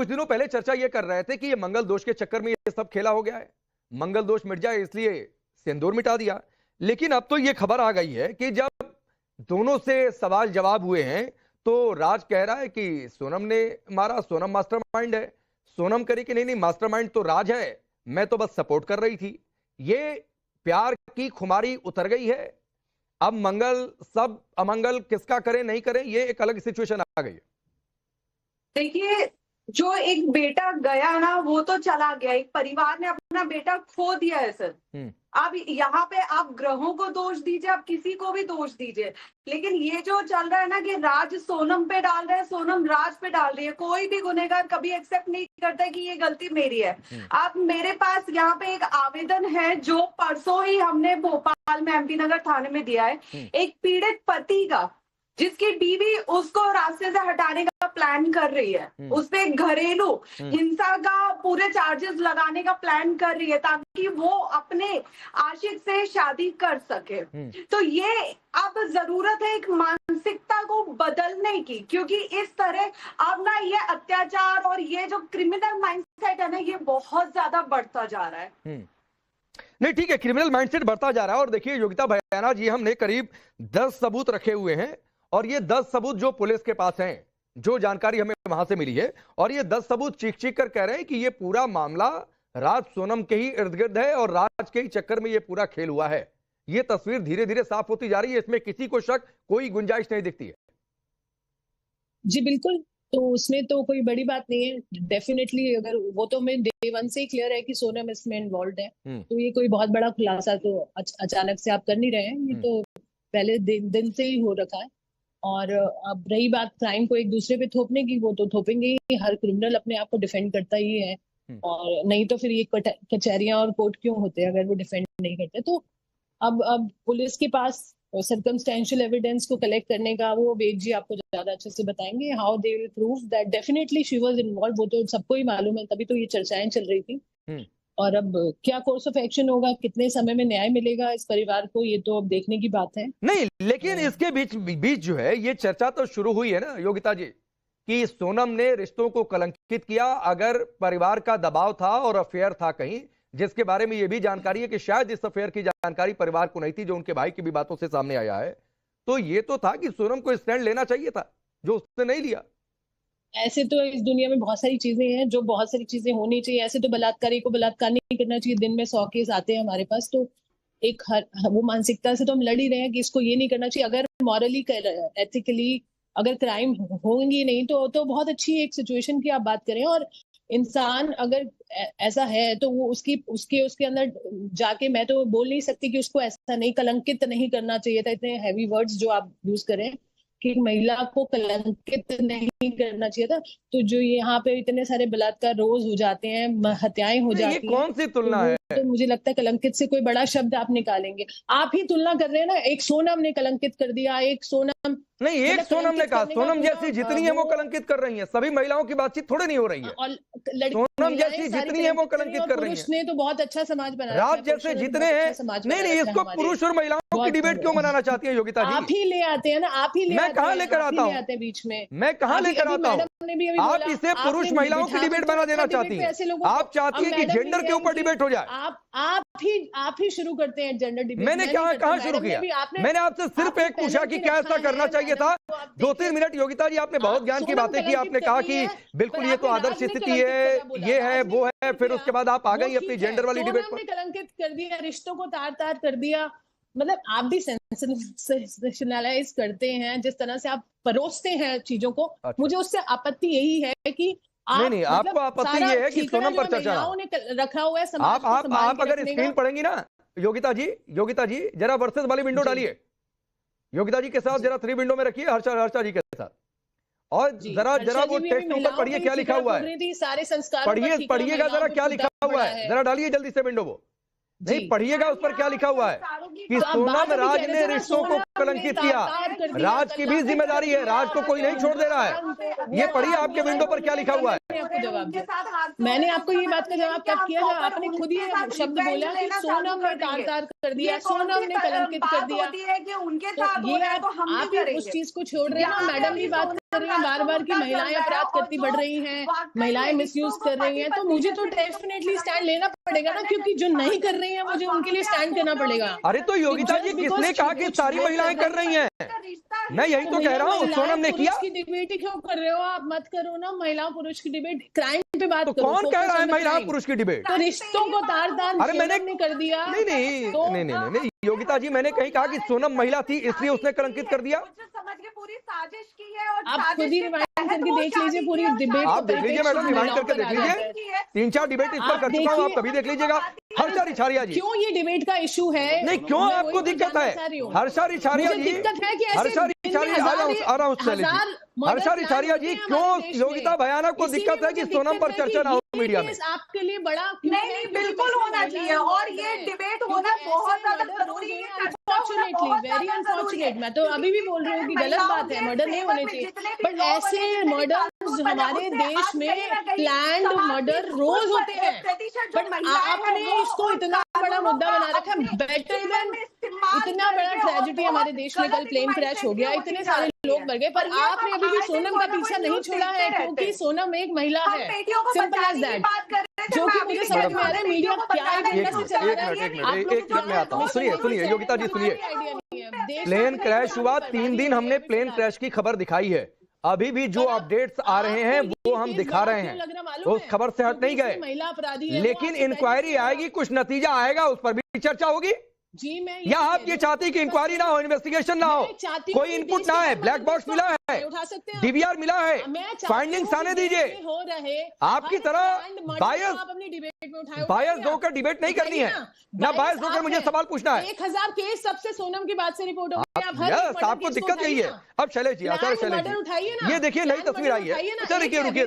कुछ दिनों पहले चर्चा ये कर रहे थे कि ये मंगल दोष के चक्कर में ये सब खेला हो गया है, मंगल दोष मिट जाए इसलिए सिंदूर मिटा दिया। लेकिन अब तो ये खबर आ गई है कि जब दोनों से सवाल जवाब हुए हैं तो राज कह रहा है कि सोनम ने मारा, सोनम मास्टरमाइंड है। सोनम करी कि नहीं नहीं मास्टरमाइंड तो राज है, मैं तो बस सपोर्ट कर रही थी। ये प्यार की खुमारी उतर गई है। अब मंगल सब अमंगल किसका करें नहीं करें, ये एक अलग सिचुएशन आ गई है। देखिए, जो एक बेटा गया ना वो तो चला गया, एक परिवार ने अपना बेटा खो दिया है सर। अब यहाँ पे आप ग्रहों को दोष दीजिए, आप किसी को भी दोष दीजिए, लेकिन ये जो चल रहा है ना कि राज सोनम पे डाल रहे हैं, सोनम राज पे डाल रही है, कोई भी गुनहगार कभी एक्सेप्ट नहीं करता कि ये गलती मेरी है। अब मेरे पास यहाँ पे एक आवेदन है जो परसों ही हमने भोपाल में एमपी नगर थाने में दिया है, एक पीड़ित पति का जिसकी बीवी उसको रास्ते से हटाने का प्लान कर रही है, उस पे घरेलू हिंसा का पूरे चार्जेस लगाने का प्लान कर रही है ताकि वो अपने आशिक से शादी कर सके। तो ये अब जरूरत है एक मानसिकता को बदलने की, क्योंकि इस तरह अब ना ये अत्याचार और ये जो क्रिमिनल माइंडसेट है ना ये बहुत ज्यादा बढ़ता जा रहा है। नहीं ठीक है, क्रिमिनल माइंडसेट बढ़ता जा रहा है। और देखिए योगिता भयाना जी, हमने करीब 10 सबूत रखे हुए हैं और ये 10 सबूत जो पुलिस के पास हैं, जो जानकारी हमें वहां से मिली है, और ये 10 सबूत चीख चीख कर कह रहे हैं कि ये पूरा मामला राज सोनम के ही इर्द गिर्द है और राज के ही चक्कर में ये पूरा खेल हुआ है। ये तस्वीर धीरे धीरे साफ होती जा रही है, इसमें किसी को शक, कोई गुंजाइश नहीं दिखती है। जी बिल्कुल, तो उसमें तो कोई बड़ी बात नहीं है। डेफिनेटली अगर वो तो मैं डे वन से ही क्लियर है कि सोनम इसमें इन्वॉल्व है, तो ये कोई बहुत बड़ा खुलासा तो अचानक से आप कर नहीं रहे हैं, ये तो पहले दिन से ही हो रखा है। और अब रही बात क्राइम को एक दूसरे पे थोपने की, वो तो थोपेंगे ही, हर क्रिमिनल अपने आप को डिफेंड करता ही है, और नहीं तो फिर ये कचहरियां और कोर्ट क्यों होते हैं अगर वो डिफेंड नहीं करते। तो अब पुलिस के पास सर्कमस्टेंशियल एविडेंस को कलेक्ट करने का, वो वेद जी आपको ज्यादा अच्छे से बताएंगे, how they will prove that definitely she was involve, वो तो सबको ही मालूम है, तभी तो ये चर्चाएं चल रही थी। और अब क्या कोर्स ऑफ एक्शन होगा, कितने समय में न्याय मिलेगा इस परिवार को, ये तो अब देखने की बात है। नहीं लेकिन इसके बीच जो है ये चर्चा तो शुरू हुई है ना योगिता जी, कि सोनम ने रिश्तों को कलंकित किया। अगर परिवार का दबाव था और अफेयर था कहीं, जिसके बारे में यह भी जानकारी है कि शायद इस अफेयर की जानकारी परिवार को नहीं थी, जो उनके भाई की भी बातों से सामने आया है, तो ये तो था कि सोनम को स्टैंड लेना चाहिए था, जो उसने नहीं लिया। ऐसे तो इस दुनिया में बहुत सारी चीजें हैं जो बहुत सारी चीजें होनी चाहिए। ऐसे तो बलात्कारी को बलात्कार नहीं करना चाहिए, दिन में 100 केस आते हैं हमारे पास, तो एक वो मानसिकता से तो हम लड़ ही रहे हैं कि इसको ये नहीं करना चाहिए। अगर मॉरली एथिकली अगर क्राइम होंगी नहीं तो बहुत अच्छी एक सिचुएशन की आप बात करें। और इंसान अगर ऐसा है तो वो उसके अंदर जाके, मैं तो बोल नहीं सकती कि उसको ऐसा नहीं, कलंकित नहीं करना चाहिए था। इतने हैवी वर्ड्स जो आप यूज करें कि महिला को कलंकित नहीं करना चाहिए था। तो जो यहाँ पे इतने सारे बलात्कार रोज हो जाते हैं, हत्याएं हो जाती हैं, कौन सी तुलना है? तो मुझे लगता है कलंकित से कोई बड़ा शब्द आप निकालेंगे, आप ही तुलना कर रहे हैं ना। एक सोनम ने कलंकित कर दिया, एक सोनम नहीं, एक सोनम ने कहा, सोनम जैसी जितनी है वो कलंकित कर रही है। सभी महिलाओं की बातचीत थोड़ी नहीं हो रही है, और सोनम जैसी जितनी है वो कलंकित कर रही है। पुरुष ने तो बहुत अच्छा समाज बनाया, राज जैसे जितने हैं। नहीं, इसको पुरुष और महिलाओं की डिबेट क्यों बनाना चाहती है योगिता जी? आप ही ले आते हैं ना, आप ही ले, मैं कहाँ लेकर आता हूँ बीच में, मैं कहाँ लेकर आता हूँ? आप इसे पुरुष महिलाओं की डिबेट बना देना चाहती हैं। आप चाहती हैं कि जेंडर के ऊपर डिबेट हो जाए। आप ही शुरू करते हैं जेंडर डिबेट। मैंने कहाँ शुरू किया? मैंने आपसे सिर्फ एक पूछा कि क्या ऐसा करना चाहिए था। 2-3 मिनट योगिता जी आपने बहुत ज्ञान की बातें की, आपने कहा कि बिल्कुल ये तो आदर्श स्थिति है, ये है वो है, फिर उसके बाद आप आ गई अपनी जेंडर वाली डिबेट पर। कलंकित कर दिया, रिश्तों को तार कर दिया, मतलब आप भी सेंसेशनलाइज करते हैं जिस तरह से आप परोसते हैं चीजों को। अच्छा। मुझे उससे आपत्ति यही है कि नहीं, आपको आपत्ति ये है कि सोनम पर चर्चा रखा हुआ है। आप अगर स्क्रीन पढ़ेंगी ना योगिता जी जरा वर्सेस वाली विंडो डालिए, योगिता जी के साथ जरा 3 विंडो में रखिए हर्षा जी के साथ, और जरा वो टेक्स्ट के ऊपर पढ़िए क्या लिखा हुआ है। सारे संस्कार पढ़िएगा जरा क्या लिखा हुआ है, जरा डालिए जल्दी से विंडो वो। नहीं पढ़िएगा उस पर क्या लिखा हुआ है कि सोनम राज ने रिश्तों को कलंकित किया। राज की भी जिम्मेदारी है, राज को कोई नहीं छोड़ दे रहा है। ये पढ़िए आपके विंडो पर क्या लिखा हुआ है। मैंने आपको ये बात का जवाब कब किया जब आपने खुद ही शब्द बोला कि सोनम ने तार कर दिया, सोनम ने कलंकित कर दिया। उनके साथ ये आप उस चीज को छोड़ रहे हैं। मैडम की बात कर रही हैं बार बार कि महिलाएं अपराध करती बढ़ रही हैं, महिलाएं मिसयूज कर रही हैं, तो मुझे तो डेफिनेटली स्टैंड लेना पड़ेगा ना, क्योंकि जो नहीं कर रही हैं मुझे उनके लिए स्टैंड करना पड़ेगा। अरे तो योगिता जी किसने कहा कि सारी महिलाएं कर रही हैं? मैं यही तो कह रहा हूँ, सोनम ने किया। की डिबेट क्यों कर रहे हो आप? मत करो ना महिला पुरुष की डिबेट, क्राइम पे बात तो करो। कौन कह रहा है महिला पुरुष की डिबेट? तो रिश्तों को तार तार अरे मैंने कर दिया। नहीं योगिता जी, मैंने कहीं कहा कि सोनम महिला थी इसलिए उसने कलंकित कर दिया? समझ के पूरी साजिश की है और आप खुद ही रिवाइंड करके देख लीजिए पूरी डिबेट। आप देख लीजिए मैडम, रिवाइंड करके देख लीजिए, 3-4 डिबेट इस पर कर चुका हूँ, आप कभी देख लीजिएगा। हर्षा रिछारिया जी, क्यों ये डिबेट का इशू है? नहीं क्यों आपको दिक्कत है? हर्षा रिछारिया जी, हर्षा रिछारिया आ रहा हूँ हर्षा रिछारिया जी, क्यों योगिता भयानक को दिक्कत है कि सोनम पर चर्चा ना हो मीडिया में? आपके लिए बड़ा नहीं बिल्कुल होना चाहिए और ये डिबेट होना बहुत ज्यादा जरूरी है। Unfortunately, very unfortunate. मैं तो अभी भी बोल रही हूँ कि गलत बात है, मर्डर नहीं होने चाहिए, बट ऐसे मर्डर हमारे देश में प्लान्ड मर्डर रोज होते हैं, बट आपने इसको इतना बड़ा मुद्दा बना रखा है। बेटर देन इतना बड़ा ट्रेजेडी हमारे देश में, कल प्लेन क्रैश हो गया, इतने सारे लोग मर गए, पर आपने अभी भी सोनम का पीछा नहीं छोड़ा है, क्योंकि सोनम एक महिला है। Simple as that. जो कि मुझे समझ में आ रहा है मीडिया क्या एजेंडा से चला रहा है। एक मिनट में आता हूँ, सुनिए योगिता जी सुनिए। प्लेन क्रैश हुआ, 3 दिन हमने प्लेन क्रैश की खबर दिखाई है, अभी भी जो अपडेट्स आ रहे हैं वो हम दिखा रहे हैं, उस खबर से हट नहीं गए, लेकिन इंक्वायरी आएगी, कुछ नतीजा आएगा, उस पर भी चर्चा होगी जी। मैं या आप ये चाहती कि इंक्वायरी ना हो, इन्वेस्टिगेशन ना हो, कोई इनपुट ना है, ब्लैक बॉक्स मिला है, डीवीआर मिला है, फाइंडिंग्स आने दीजिए। आपकी तरह बायस होकर डिबेट नहीं करनी है, ना बायस होकर मुझे सवाल पूछना है। 1000 केस सबसे सोनम की बात से रिपोर्ट हो गई। आपको दिक्कत यही है। अब शैलेश जी, ये देखिए नई तस्वीर आई है। अच्छा रुकिए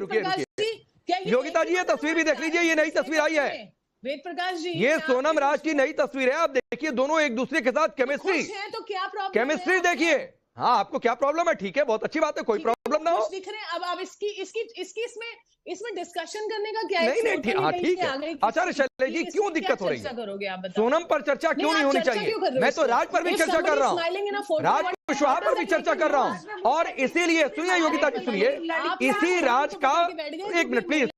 योगिता जी, ये तस्वीर भी देख लीजिए, ये नई तस्वीर आई है वेद प्रकाश जी, ये सोनम राज की नई तस्वीर है। आप देखिए दोनों एक दूसरे के साथ केमिस्ट्री तो क्या प्रॉब्लम? केमिस्ट्री देखिए। हाँ आपको क्या प्रॉब्लम है? ठीक है, बहुत अच्छी बात है, कोई प्रॉब्लम ना हो। दिख रहे हैं अब इसकी इसमें डिस्कशन करने का क्या है? नहीं हाँ ठीक है। आचार्य शैलेश जी, क्यों दिक्कत हो रही है? सोनम पर चर्चा क्यों नहीं होनी चाहिए? मैं तो राज पर भी चर्चा कर रहा हूँ, राज कुशवाहा पर भी चर्चा कर रहा हूँ, और इसीलिए सुनिए योगिता जी सुनिए, इसी राज का, एक मिनट प्लीज,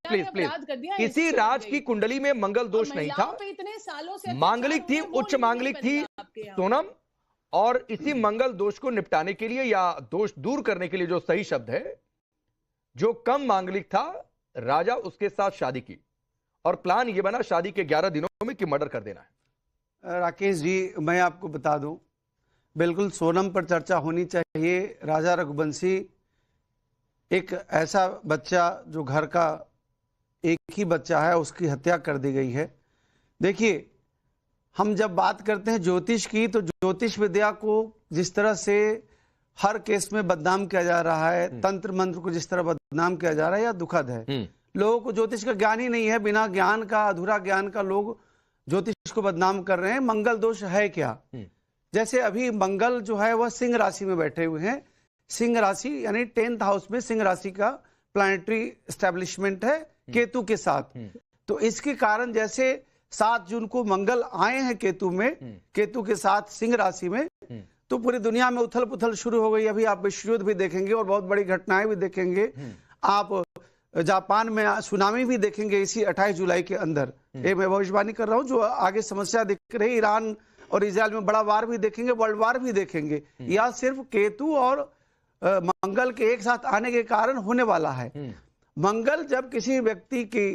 इसी राज की कुंडली में मंगल दोष नहीं था, मांगलिक थी, उच्च मांगलिक थी सोनम, और इसी मंगल दोष को निपटाने के लिए या दोष दूर करने के लिए जो सही शब्द है, जो कम मांगलिक था, राजा उसके साथ शादी की, और प्लान ये बना शादी के 11 दिनों में कि मर्डर कर देना है। राकेश जी, मैं आपको बता दूं, बिल्कुल सोनम पर चर्चा होनी चाहिए। राजा रघुवंशी एक ऐसा बच्चा जो घर का एक ही बच्चा है, उसकी हत्या कर दी गई है। देखिए, हम जब बात करते हैं ज्योतिष की, तो ज्योतिष विद्या को जिस तरह से हर केस में बदनाम किया जा रहा है, तंत्र मंत्र को जिस तरह बदनाम किया जा रहा है, यह दुखद है। लोगों को ज्योतिष का ज्ञान ही नहीं है, बिना ज्ञान का, अधूरा ज्ञान का लोग ज्योतिष को बदनाम कर रहे हैं। मंगल दोष है क्या? जैसे अभी मंगल जो है वह सिंह राशि में बैठे हुए हैं, सिंह राशि यानी 10th हाउस में सिंह राशि का प्लैनेटरी एस्टेब्लिशमेंट है केतु के साथ। तो इसके कारण जैसे 7 जून को मंगल आए हैं केतु में, केतु के साथ सिंह राशि में, तो पूरी दुनिया में उथल पुथल शुरू हो गई। अभी आप विश्व युद्ध भी देखेंगे और बहुत बड़ी घटनाएं भी देखेंगे। आप जापान में सुनामी भी देखेंगे इसी 28 जुलाई के अंदर। ये मैं भविष्यवाणी कर रहा हूं, जो आगे समस्या दिख रही। ईरान और इजराइल में बड़ा वार भी देखेंगे, वर्ल्ड वार भी देखेंगे। यह सिर्फ केतु और मंगल के एक साथ आने के कारण होने वाला है। मंगल जब किसी व्यक्ति की